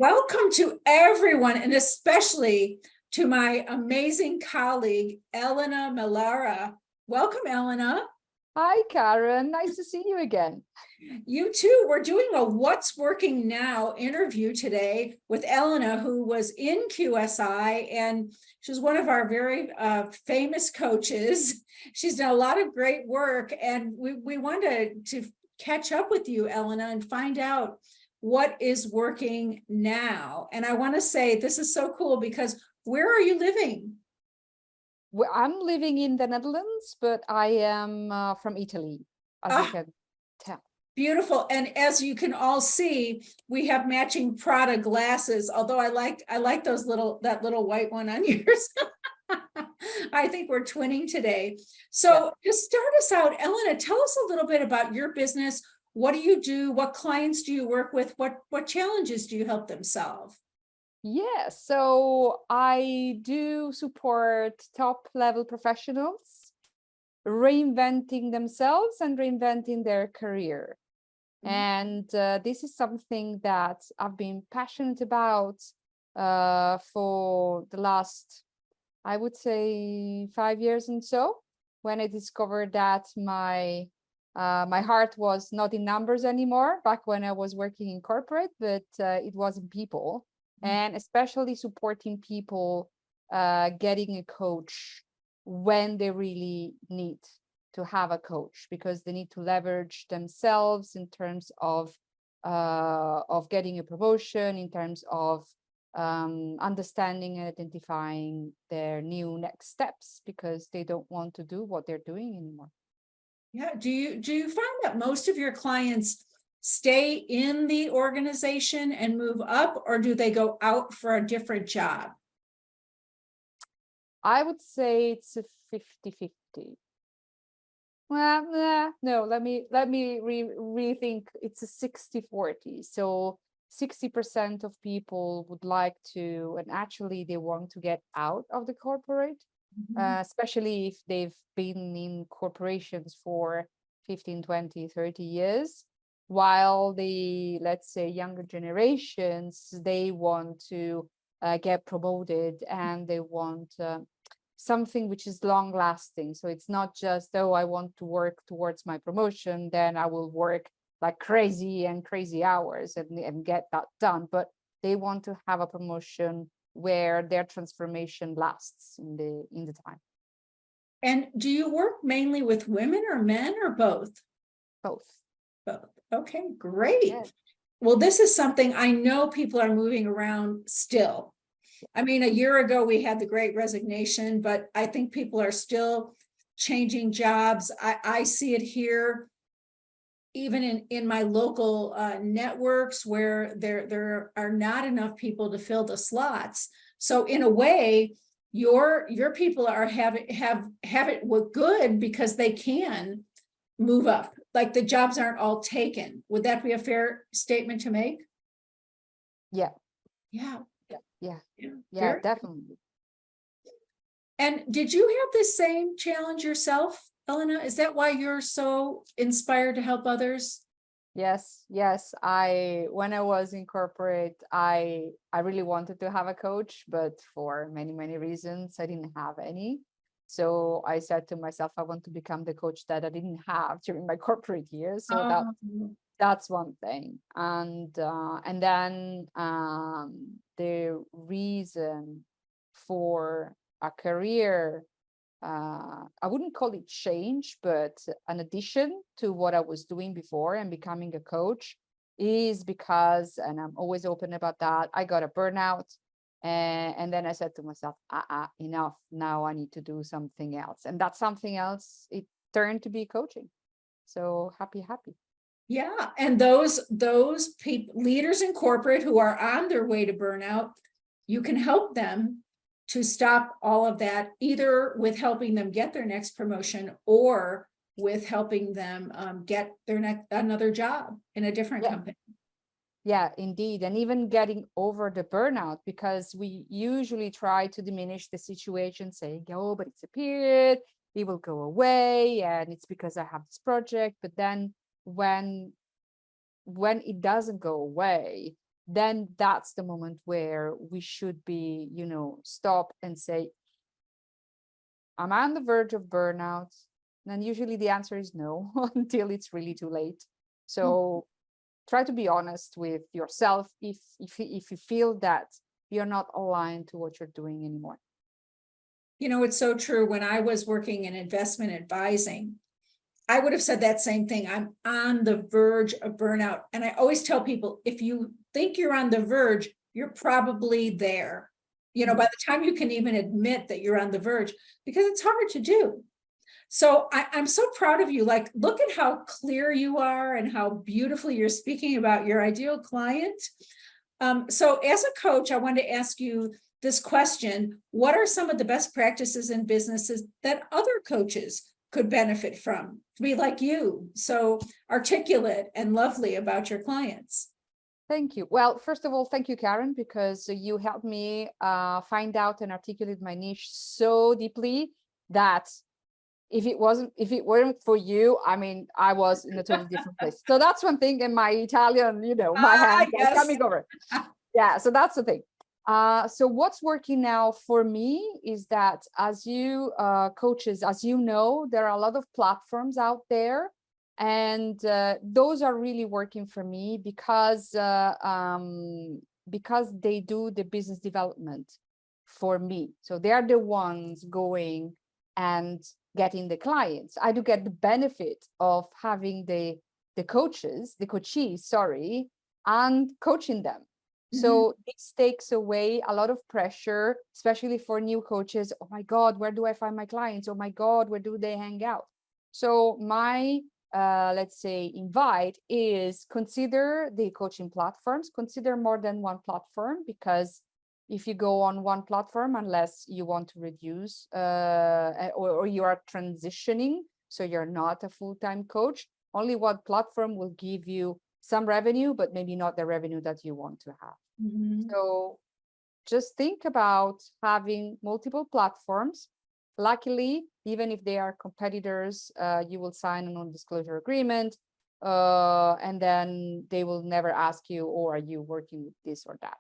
Welcome to everyone, and especially to my amazing colleague, Elena Mellara. Welcome, Elena. Hi, Karen. Nice to see you again. You too. We're doing a What's Working Now interview today with Elena, who was in QSI, and she's one of our very famous coaches. She's done a lot of great work, and we wanted to catch up with you, Elena, and find out what is working now. And I want to say this is so cool because where are you living? Well, I'm living in the Netherlands, but I am from Italy, as you can tell. Beautiful. And as you can all see, we have matching Prada glasses, although I like that little white one on yours. I think we're twinning today. So to start us out, Elena, tell us a little bit about your business. What do you do? What clients do you work with? What challenges do you help them solve? Yes, so I do support top level professionals reinventing themselves and reinventing their career. And this is something that I've been passionate about for the last, I would say, 5 years and so, when I discovered that my heart was not in numbers anymore back when I was working in corporate, but it was in people, and especially supporting people getting a coach when they really need to have a coach, because they need to leverage themselves in terms of getting a promotion, in terms of understanding and identifying their new next steps, because they don't want to do what they're doing anymore. Yeah. Do you find that most of your clients stay in the organization and move up, or do they go out for a different job? I would say it's a 50-50. Well, no, let me rethink. It's a 60-40. So 60% of people would like to, and actually they want to get out of the corporate, especially if they've been in corporations for 15, 20, 30 years, while the, let's say, younger generations, they want to get promoted, and they want something which is long lasting. So it's not just, oh, I want to work towards my promotion, then I will work like crazy hours and get that done. But they want to have a promotion where their transformation lasts in the time. And do you work mainly with women or men, or both? Both. Okay, great. Yeah. Well, this is something I know people are moving around still. I mean, a year ago we had the Great Resignation, but I think people are still changing jobs. I see it here, even in my local networks, where there are not enough people to fill the slots. So in a way, your people are have it good because they can move up. Like the jobs aren't all taken. Would that be a fair statement to make? Yeah. Very Definitely. And did you have the same challenge yourself, Elena? Is that why you're so inspired to help others? Yes. When I was in corporate, I really wanted to have a coach, but for many reasons, I didn't have any. So I said to myself, I want to become the coach that I didn't have during my corporate years. So that's one thing. And then the reason for a career, I wouldn't call it change, but an addition to what I was doing before and becoming a coach, is because, and I'm always open about that, I got a burnout. And then I said to myself, enough, now I need to do something else. And that something else, it turned to be coaching. So happy. Yeah. And those people, leaders in corporate who are on their way to burnout, you can help them to stop all of that, either with helping them get their next promotion, or with helping them get their another job in a different company. Yeah, indeed. And even getting over the burnout, because we usually try to diminish the situation, saying, oh, but it's a period, it will go away, and it's because I have this project. But then when it doesn't go away, then that's the moment where we should be, stop and say, am I on the verge of burnout? And usually the answer is no until it's really too late. So try to be honest with yourself if you feel that you're not aligned to what you're doing anymore. It's so true. When I was working in investment advising, I would have said that same thing. I'm on the verge of burnout. And I always tell people, if you think you're on the verge, you're probably there. By the time you can even admit that you're on the verge, because it's hard to do. So I'm so proud of you. Like, look at how clear you are and how beautifully you're speaking about your ideal client. So as a coach, I want to ask you this question. What are some of the best practices in businesses that other coaches could benefit from to be like you, so articulate and lovely about your clients? Thank you. Well, first of all, thank you, Karen, because you helped me find out and articulate my niche so deeply that if it weren't for you, I mean, I was in a totally different place. So that's one thing. And my Italian, my hands are coming over. Yeah, so that's the thing. So what's working now for me is that as you coaches, as you know, there are a lot of platforms out there, and those are really working for me because they do the business development for me. So they are the ones going and getting the clients. I do get the benefit of having the coachees, and coaching them. So this takes away a lot of pressure, especially for new coaches. Oh my God, where do I find my clients? Oh my God, where do they hang out? So my, let's say, invite is consider the coaching platforms, consider more than one platform, because if you go on one platform, unless you want to reduce or you are transitioning, so you're not a full-time coach, only one platform will give you some revenue, but maybe not the revenue that you want to have. So just think about having multiple platforms. Luckily, even if they are competitors, you will sign a non-disclosure agreement, and then they will never ask you, oh, are you working with this or that?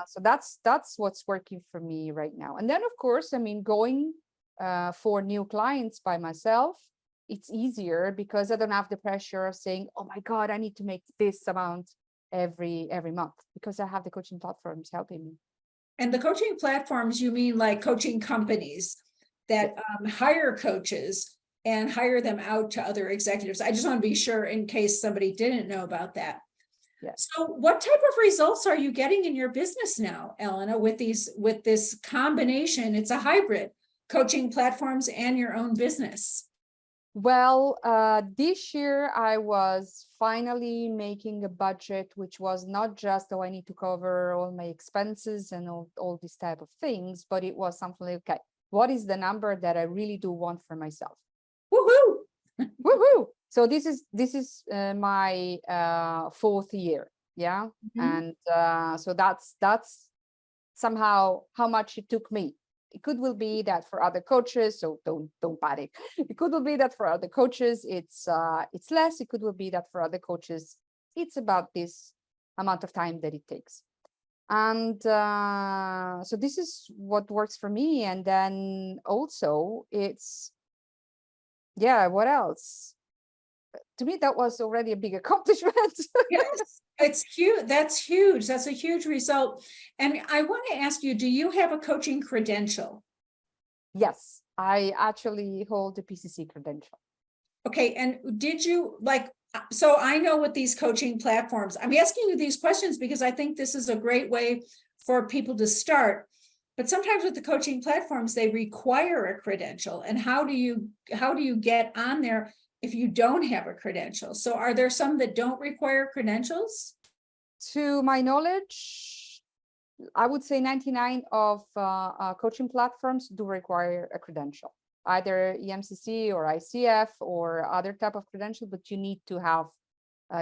So that's what's working for me right now. And then, of course, I mean, going for new clients by myself, it's easier because I don't have the pressure of saying, oh my God, I need to make this amount every month, because I have the coaching platforms helping me. And the coaching platforms, you mean like coaching companies that hire coaches and hire them out to other executives? I just want to be sure in case somebody didn't know about that. Yes. So what type of results are you getting in your business now, Elena, with this combination? It's a hybrid, coaching platforms and your own business. Well, this year I was finally making a budget, which was not just, oh, I need to cover all my expenses and all these type of things, but it was something like, okay, what is the number that I really do want for myself? Woohoo! Woohoo! So this is my fourth year, yeah, and so that's somehow how much it took me. It will be that for other coaches, so don't panic. It could be that for other coaches it's less. It could be that for other coaches it's about this amount of time that it takes. And so this is what works for me. And then also it's, yeah, what else? To me, that was already a big accomplishment. Yes, it's huge. That's huge. That's a huge result. And I want to ask you, do you have a coaching credential? Yes, I actually hold the PCC credential. Okay. And did you so I know with these coaching platforms, I'm asking you these questions because I think this is a great way for people to start. But sometimes with the coaching platforms, they require a credential. And how do you get on there if you don't have a credential? So are there some that don't require credentials? To my knowledge, I would say 99 of coaching platforms do require a credential, either EMCC or ICF or other type of credential, but you need to have,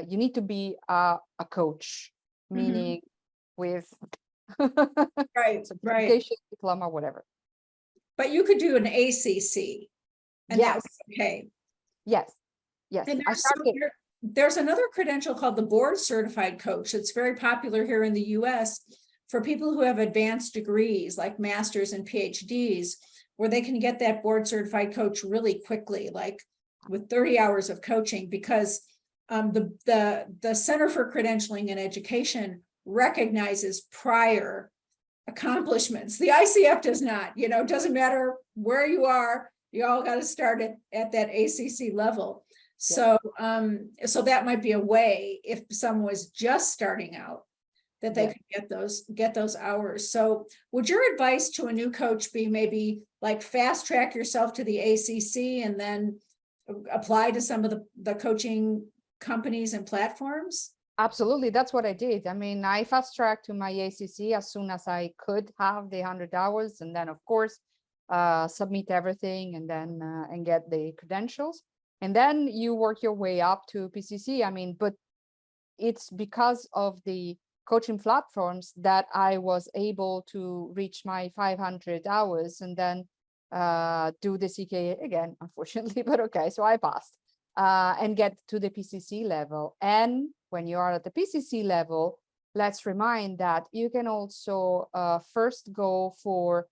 you need to be a coach, meaning with certification, diploma, whatever. But you could do an ACC. And yes. okay. Yes. Yes. And there's another credential called the board certified coach. It's very popular here in the US for people who have advanced degrees like masters and PhDs, where they can get that board certified coach really quickly, like with 30 hours of coaching, because the Center for Credentialing and Education recognizes prior accomplishments. The ICF does not, it doesn't matter where you are, you all got to start at that ACC level. So, so that might be a way if someone was just starting out that they could get those hours. So would your advice to a new coach be maybe like fast track yourself to the ACC and then apply to some of the coaching companies and platforms? Absolutely. That's what I did. I mean, I fast tracked to my ACC as soon as I could have the 100 hours. And then, of course, submit everything and then and get the credentials. And then you work your way up to PCC. I mean, but it's because of the coaching platforms that I was able to reach my 500 hours and then do the CK again, unfortunately, but okay. So I passed and get to the PCC level. And when you are at the PCC level, let's remind that you can also first go for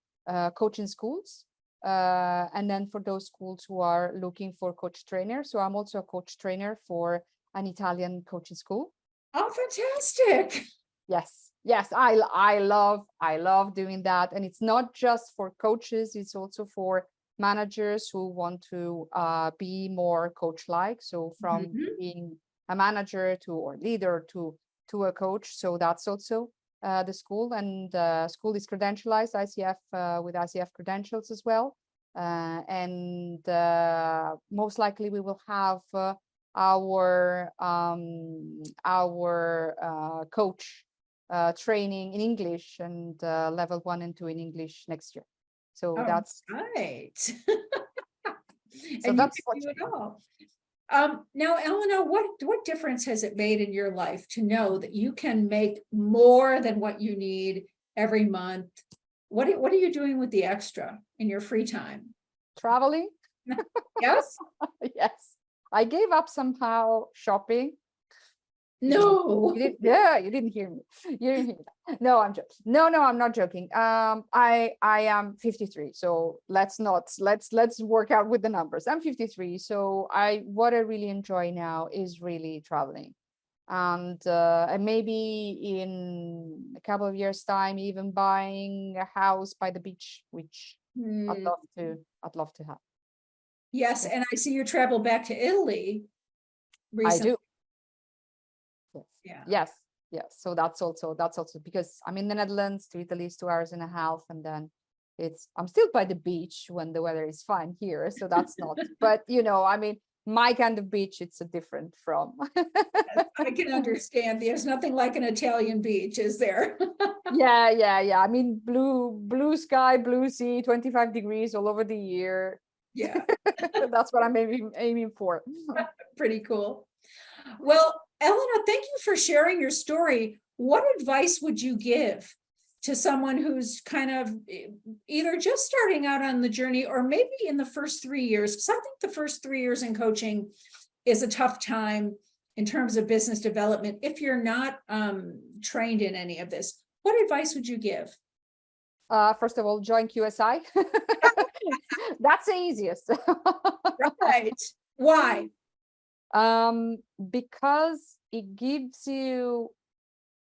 coaching schools. And then for those schools who are looking for coach trainers. So I'm also a coach trainer for an Italian coaching school. Oh, fantastic. Yes, I love doing that. And it's not just for coaches, it's also for managers who want to be more coach-like. So from being a manager to or leader to a coach. So that's also the school, and school is credentialized ICF with ICF credentials as well. And most likely we will have our coach training in English and level 1 and 2 in English next year. So that's right. So and that's you what can do it all. Now, Elena, what difference has it made in your life to know that you can make more than what you need every month? What are you doing with the extra in your free time? Traveling. Yes. Yes, I gave up somehow shopping. No. You didn't hear me. You didn't hear me. No, I'm joking. No, I'm not joking. I am 53. So let's work out with the numbers. I'm 53. So what I really enjoy now is really traveling. And maybe in a couple of years' time, even buying a house by the beach, which I'd love to have. Yes, and I see you travel back to Italy recently. I do. Yes. So that's also because I'm in the Netherlands, to Italy is 2 hours and a half, and then I'm still by the beach when the weather is fine here. So that's not, but I mean, my kind of beach, it's a different from. I can understand. There's nothing like an Italian beach, is there? Yeah. I mean, blue sky, blue sea, 25 degrees all over the year. Yeah. That's what I'm aiming for. Pretty cool. Well, Elena, thank you for sharing your story. What advice would you give to someone who's kind of either just starting out on the journey or maybe in the first 3 years? Because I think the first 3 years in coaching is a tough time in terms of business development if you're not trained in any of this. What advice would you give? First of all, join QSI. That's the easiest. Right. Why? Because it gives you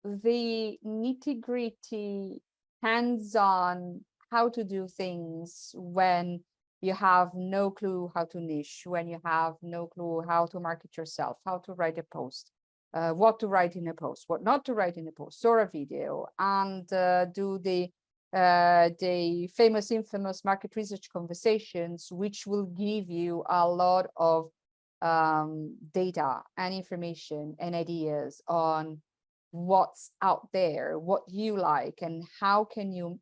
the nitty-gritty, hands-on how to do things when you have no clue how to niche, when you have no clue how to market yourself, how to write a post, what to write in a post, what not to write in a post or a video, and do the infamous market research conversations, which will give you a lot of data and information and ideas on what's out there, what you like, and how can you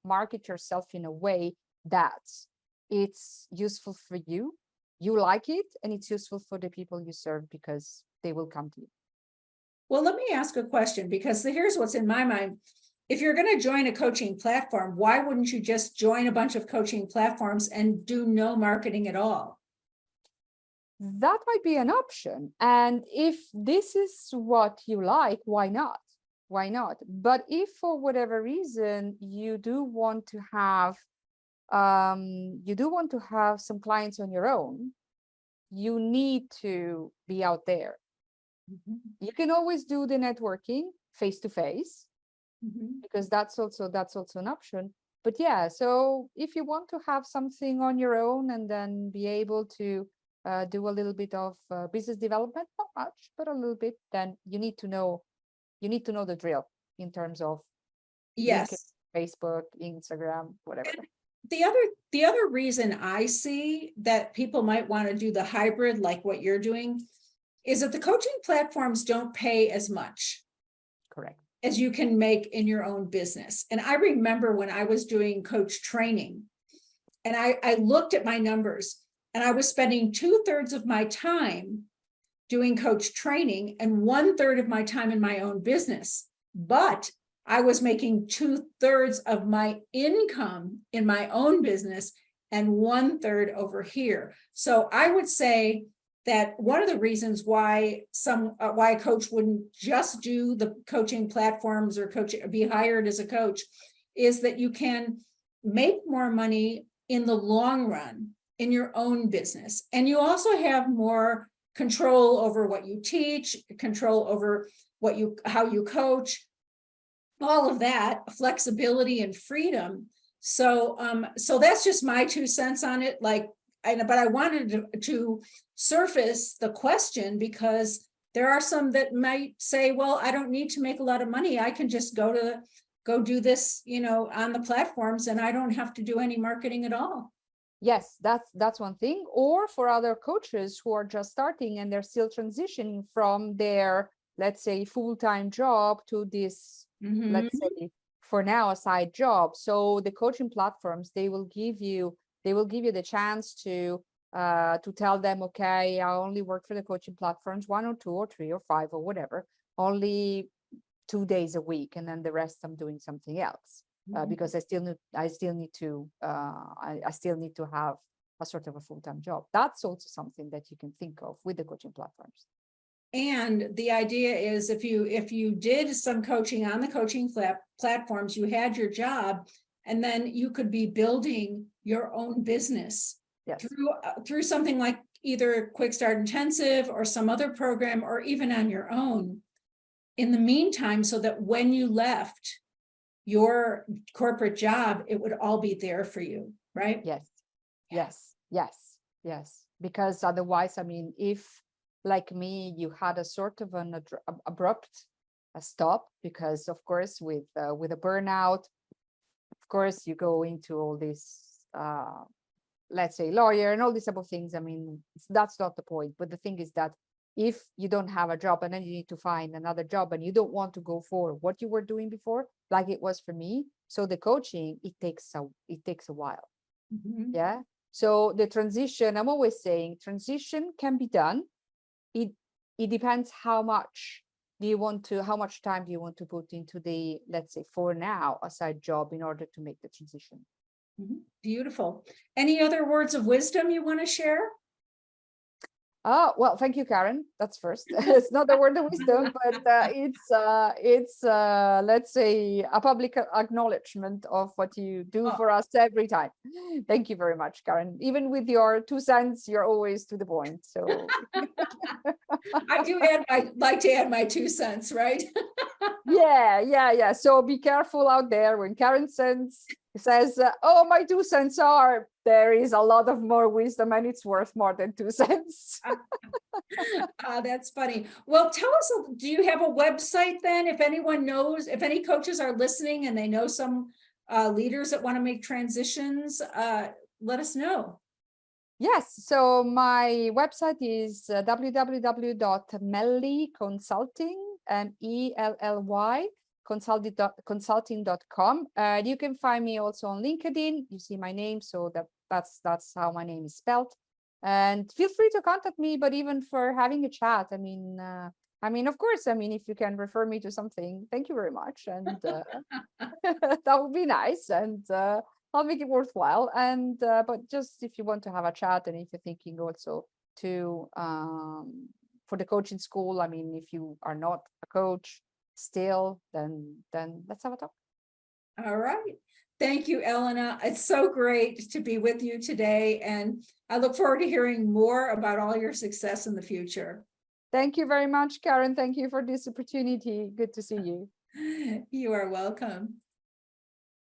market yourself in a way that it's useful for you, you like it, and it's useful for the people you serve because they will come to you. Well, let me ask a question, because here's what's in my mind. If you're going to join a coaching platform, why wouldn't you just join a bunch of coaching platforms and do no marketing at all? that might be an option. And if this is what you like, why not? Why not? But if for whatever reason you do want to have some clients on your own, you need to be out there. You can always do the networking face to face, because that's also an option. But yeah, so if you want to have something on your own and then be able to do a little bit of business development, not much, but a little bit, then you need to know the drill in terms of LinkedIn, Yes. Facebook, Instagram, whatever. The other reason I see that people might want to do the hybrid, like what you're doing, is that the coaching platforms don't pay as much Correct. as you can make in your own business. And I remember when I was doing coach training, and I looked at my numbers, and I was spending 2/3 of my time doing coach training and 1/3 of my time in my own business. But I was making 2/3 of my income in my own business and 1/3 over here. So I would say that one of the reasons why why a coach wouldn't just do the coaching platforms or be hired as a coach is that you can make more money in the long run in your own business. And you also have more control over what you teach, control over how you coach, all of that, flexibility and freedom. So that's just my 2 cents on it. But I wanted to surface the question, because there are some that might say, well, I don't need to make a lot of money. I can just go do this, on the platforms, and I don't have to do any marketing at all. Yes, that's one thing. Or for other coaches who are just starting and they're still transitioning from their, let's say, full-time job to this, let's say, for now, a side job. So the coaching platforms, they will give you the chance to tell them, okay, I only work for the coaching platforms 1 or 2 or 3 or 5 or whatever, only 2 days a week, and then the rest I'm doing something else. Because I still need to have a sort of a full-time job. That's also something that you can think of with the coaching platforms. And the idea is, if you did some coaching on the coaching platforms, you had your job, and then you could be building your own business. Yes. through something like either Quick Start Intensive or some other program, or even on your own in the meantime, so that when you left your corporate job, it would all be there for you, right? Yes. Because otherwise, I mean, if, like me, you had a sort of an abrupt stop, because of course with a burnout, of course you go into all this, let's say, lawyer and all these type of things. I mean, that's not the point. But the thing is that if you don't have a job and then you need to find another job, and you don't want to go for what you were doing before, like it was for me, so the coaching, it takes a while. Yeah. So the transition, I'm always saying, transition can be done. It depends how much time do you want to put into the, let's say, for now, a side job in order to make the transition. Beautiful. Any other words of wisdom you want to share? Well, thank you, Karen. That's first. It's not a word of wisdom, but it's let's say, a public acknowledgement of what you do for us every time. Thank you very much, Karen. Even with your 2 cents, you're always to the point. So I like to add my 2 cents, right? Yeah. So be careful out there when Karen says, oh, my 2 cents are, there is a lot of more wisdom, and it's worth more than 2 cents. That's funny. Well, tell us, do you have a website then? If anyone knows, if any coaches are listening and they know some leaders that want to make transitions, let us know. Yes, so my website is www.mellyconsulting, MELLY consulting.com. You can find me also on LinkedIn. You see my name, so that's how my name is spelled. And feel free to contact me, but even for having a chat, I mean, of course, if you can refer me to something, thank you very much. And that would be nice. And I'll make it worthwhile. And but just if you want to have a chat, and if you're thinking also to for the coaching school. I mean, if you are not a coach still, then let's have a talk. All right. Thank you, Elena. It's so great to be with you today. And I look forward to hearing more about all your success in the future. Thank you very much, Karen. Thank you for this opportunity. Good to see you. You are welcome.